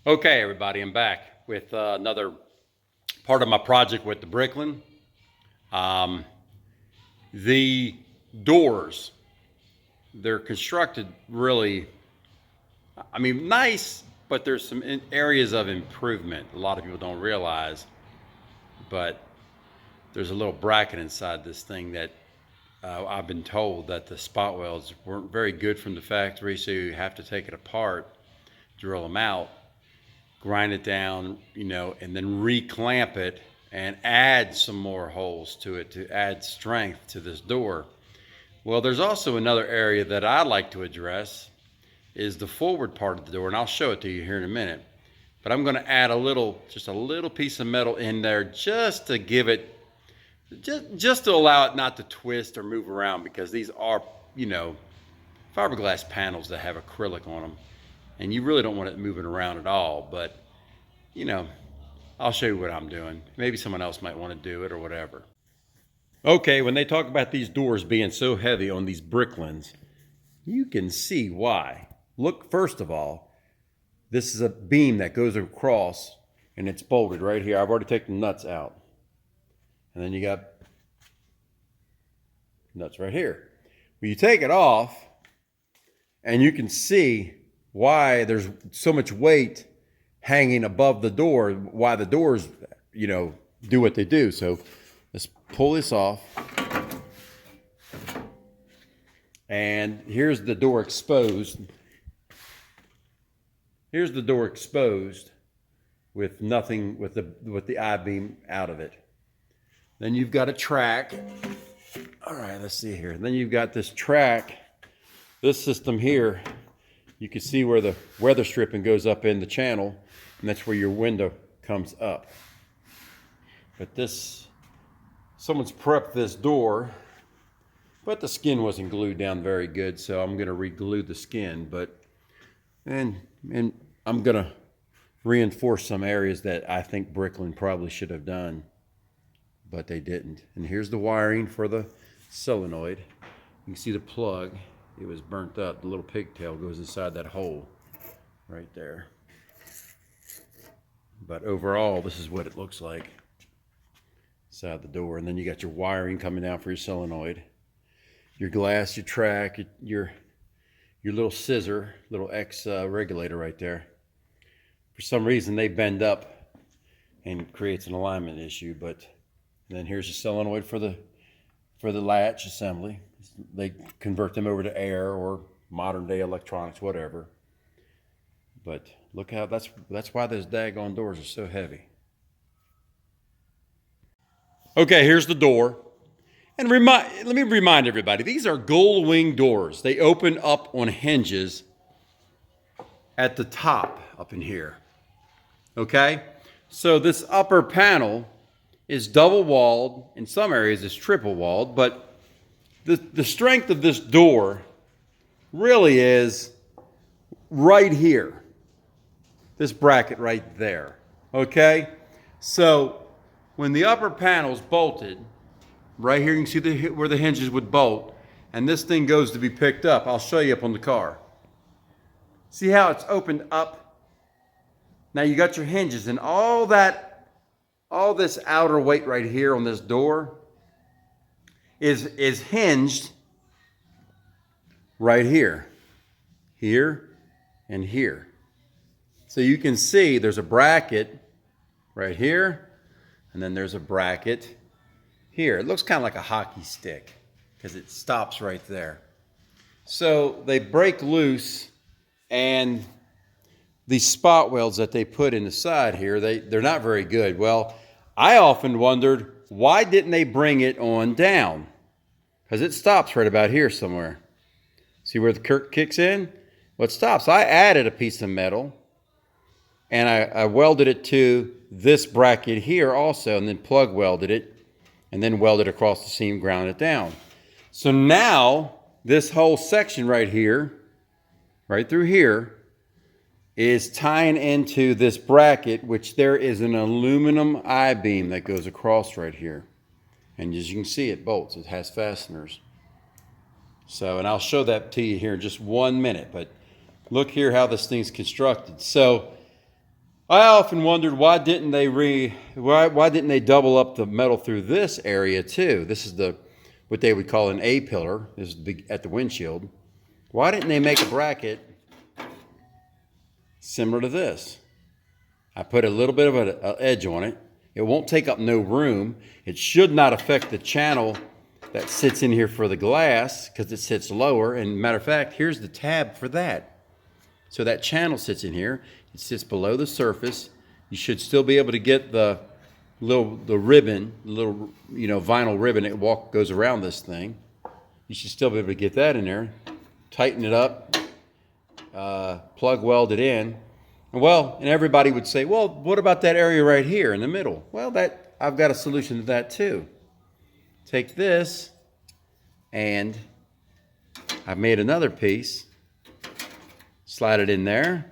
Okay, everybody, I'm back with another part of my project with the Bricklin. Um, the doors, they're constructed really, nice, but there's some areas of improvement a lot of people don't realize. But there's a little bracket inside this thing that I've been told that the Spotwelds weren't very good from the factory, so you have to take it apart, drill them out, grind it down, and then reclamp it and add some more holes to it to add strength to this door. Well, there's also another area that I like to address is the forward part of the door, and I'll show it to you here in a minute. But I'm going to add just a little piece of metal in there just to give it, just to allow it not to twist or move around, because these are, fiberglass panels that have acrylic on them. And you really don't want it moving around at all, but I'll show you what I'm doing. Maybe someone else might want to do it or whatever. Okay, when they talk about these doors being so heavy on these Bricklins, you can see why. Look, first of all, this is a beam that goes across and it's bolted right here. I've already taken the nuts out. And then you got nuts right here. Well, you take it off and you can see why there's so much weight hanging above the door, why the doors, do what they do. So let's pull this off. And here's the door exposed. Here's the door exposed with nothing, with the I-beam out of it. Then you've got a track. All right, let's see here. Then you've got this track, this system here. You can see where the weather stripping goes up in the channel, and that's where your window comes up. But someone's prepped this door, but the skin wasn't glued down very good, so I'm gonna re-glue the skin, and I'm gonna reinforce some areas that I think Bricklin probably should have done, but they didn't. And here's the wiring for the solenoid. You can see the plug. It was burnt up. The little pigtail goes inside that hole right there. But overall, this is what it looks like inside the door. And then you got your wiring coming down for your solenoid, your glass, your track, your little scissor, little X regulator right there. For some reason, they bend up and creates an alignment issue. But then here's the solenoid for the latch assembly. They convert them over to air or modern day electronics, whatever. But look how that's why those daggone doors are so heavy. Okay, here's the door. And let me remind everybody, these are Gullwing doors. They open up on hinges at the top up in here. Okay? So this upper panel is double walled. In some areas it's triple walled, but the strength of this door really is right here. This bracket right there. Okay? So when the upper panel's bolted, right here you can see where the hinges would bolt, and this thing goes to be picked up. I'll show you up on the car. See how it's opened up? Now you got your hinges, and all this outer weight right here on this door is hinged right here, and here. So you can see there's a bracket right here, and then there's a bracket here. It looks kind of like a hockey stick because it stops right there. So they break loose, and these spot welds that they put in the side here, they're not very good. Well, I often wondered, why didn't they bring it on down? Because it stops right about here somewhere. See where the Kirk kicks in? Well, it stops. I added a piece of metal, and I welded it to this bracket here also, and then plug welded it, and then welded across the seam, ground it down. So now this whole section right here, right through here, is tying into this bracket, which there is an aluminum I-beam that goes across right here. And as you can see, it bolts. It has fasteners. So, and I'll show that to you here in just 1 minute. But look here how this thing's constructed. So I often wondered why didn't they double up the metal through this area too? This is what they would call an A pillar. This is at the windshield. Why didn't they make a bracket similar to this? I put a little bit of an edge on it. It won't take up no room. It should not affect the channel that sits in here for the glass because it sits lower. And matter of fact, here's the tab for that. So that channel sits in here. It sits below the surface. You should still be able to get the ribbon, the little vinyl ribbon that goes around this thing. You should still be able to get that in there. Tighten it up, plug weld it in. And everybody would say, well, what about that area right here in the middle? Well, I've got a solution to that too. Take this, and I've made another piece. Slide it in there.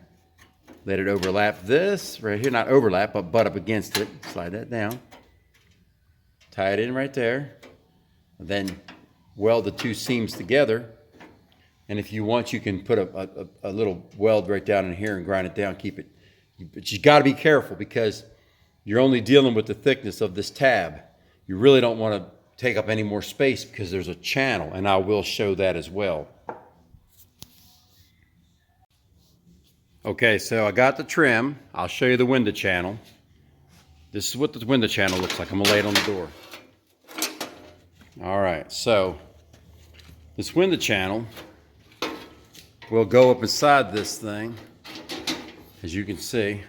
Let it overlap this right here. Not overlap, but butt up against it. Slide that down. Tie it in right there. Then weld the two seams together. And if you want, you can put a little weld right down in here and grind it down, keep it. But you got to be careful because you're only dealing with the thickness of this tab. You really don't want to take up any more space because there's a channel, and I will show that as well. Okay, so I got the trim. I'll show you the window channel. This is what the window channel looks like. I'm gonna lay it on the door. All right, so this window channel will go up inside this thing. As you can see,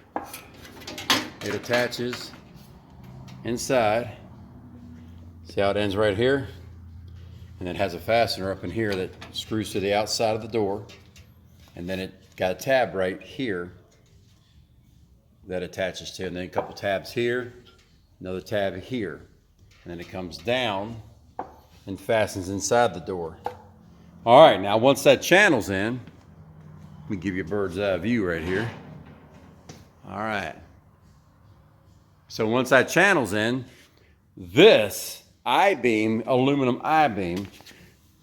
it attaches inside. See how it ends right here? And it has a fastener up in here that screws to the outside of the door. And then it got a tab right here that attaches to it. And then a couple tabs here, another tab here. And then it comes down and fastens inside the door. All right, now once that channel's in, let me give you a bird's eye view right here. All right. So once that channel's in, this I-beam, aluminum I-beam,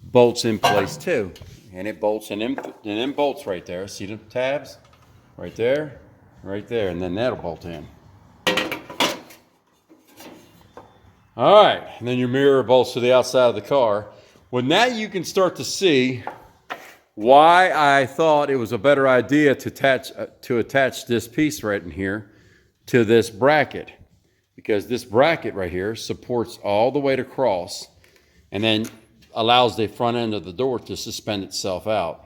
bolts in place too. And it bolts and then bolts right there. See the tabs? Right there, and then that'll bolt in. All right, and then your mirror bolts to the outside of the car. Well, now you can start to see why I thought it was a better idea to attach this piece right in here to this bracket. Because this bracket right here supports all the way across and then allows the front end of the door to suspend itself out.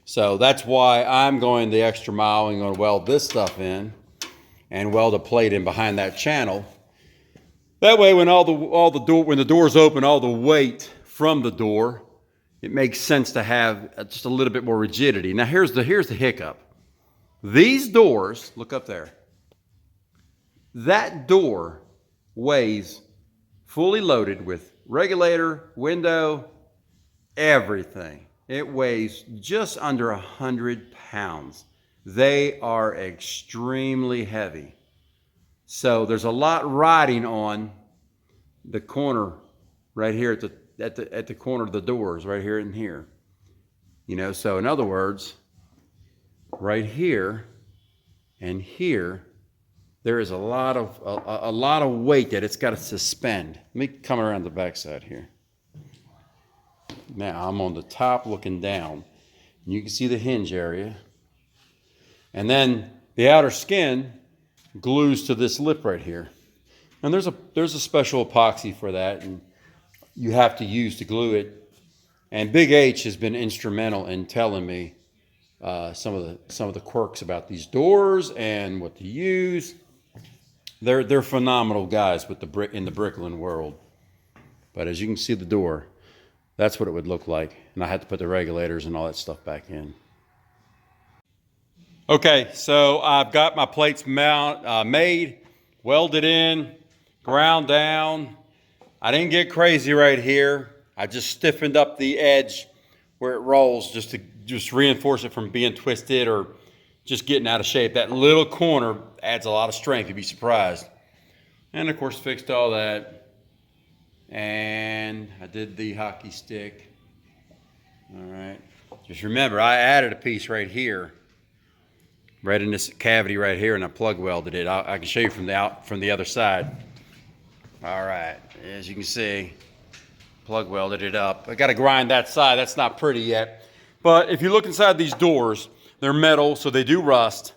So that's why I'm going the extra mile and going to weld this stuff in and weld a plate in behind that channel. That way when when the door's open, all the weight from the door, it makes sense to have just a little bit more rigidity. Now here's the hiccup. These doors, look up there. That door weighs fully loaded with regulator, window, everything. It weighs just under 100 pounds. They are extremely heavy. So there's a lot riding on the corner right here at the corner of the doors, right here and here. So in other words, right here and here, there is a lot of weight that it's got to suspend. Let me come around the backside here. Now I'm on the top looking down. And you can see the hinge area. And then the outer skin glues to this lip right here. And there's a special epoxy for that, and you have to use to glue it. And Big H has been instrumental in telling me some of the quirks about these doors and what to use. They're phenomenal guys in the Bricklin world. But as you can see the door, that's what it would look like. And I had to put the regulators and all that stuff back in. Okay, so I've got my plates made, welded in, ground down. I didn't get crazy right here. I just stiffened up the edge where it rolls just to reinforce it from being twisted or just getting out of shape. That little corner adds a lot of strength, you'd be surprised. And of course fixed all that. And I did the hockey stick. All right. Just remember, I added a piece right here right in this cavity right here, and I plug welded it. I can show you from the other side. All right, as you can see, plug welded it up. I got to grind that side. That's not pretty yet. But if you look inside these doors, they're metal, so they do rust.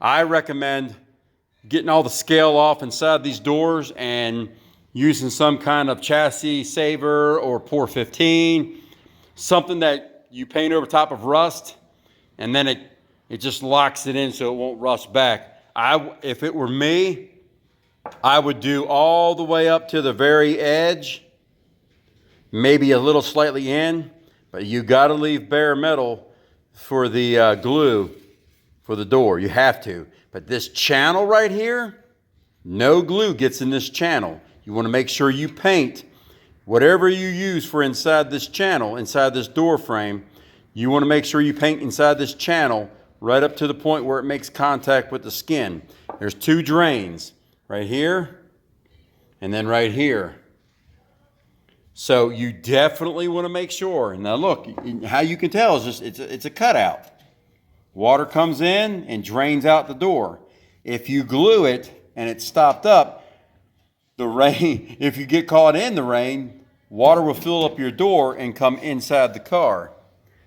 I recommend getting all the scale off inside these doors and using some kind of chassis saver or Pour 15, something that you paint over top of rust, and then it just locks it in so it won't rust back. If it were me, I would do all the way up to the very edge, maybe a little slightly in, but you got to leave bare metal for the glue for the door. You have to. But this channel right here, no glue gets in this channel. You want to make sure you paint whatever you use for inside this channel, inside this door frame. You want to make sure you paint inside this channel right up to the point where it makes contact with the skin. There's two drains, right here and then right here. So you definitely want to make sure. Now look, how you can tell is just it's a cutout. Water comes in and drains out the door. If you glue it and it's stopped up, the rain, if you get caught in the rain, water will fill up your door and come inside the car.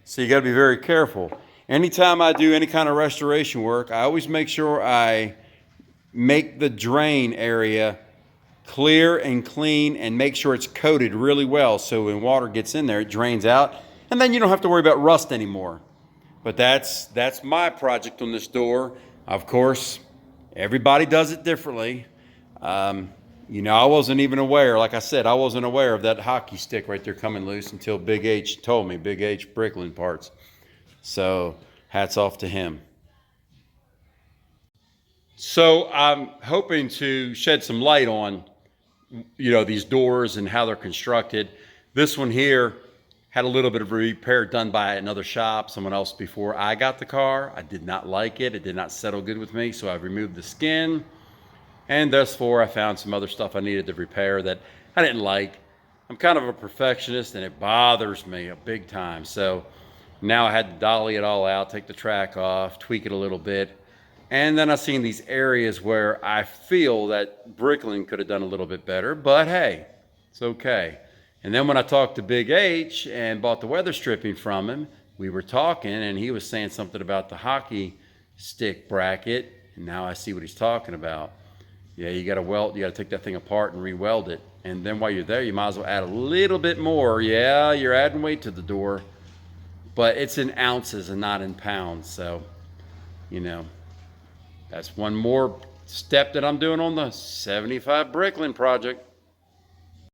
So you got to be very careful. Anytime I do any kind of restoration work, I always make sure I make the drain area clear and clean and make sure it's coated really well so when water gets in there, it drains out, and then you don't have to worry about rust anymore. But that's my project on this door. Of course, everybody does it differently. You know, I wasn't even aware, like I said, I wasn't aware of that hockey stick right there coming loose until Big H told me, Big H Bricklin parts. So hats off to him. So I'm hoping to shed some light on, you know, these doors and how they're constructed. This one here had a little bit of repair done by another shop, someone else before I got the car. I did not like it. It did not settle good with me, so I removed the skin. And thus far, I found some other stuff I needed to repair that I didn't like. I'm kind of a perfectionist, and it bothers me a big time. So now I had to dolly it all out, take the track off, tweak it a little bit. And then I've seen these areas where I feel that Bricklin could have done a little bit better, but hey, it's okay. And then when I talked to Big H and bought the weather stripping from him, we were talking and he was saying something about the hockey stick bracket. And now I see what he's talking about. Yeah, you got to weld, you got to take that thing apart and re-weld it. And then while you're there, you might as well add a little bit more. Yeah, you're adding weight to the door, but it's in ounces and not in pounds. So, you know, that's one more step that I'm doing on the 75 Bricklin project.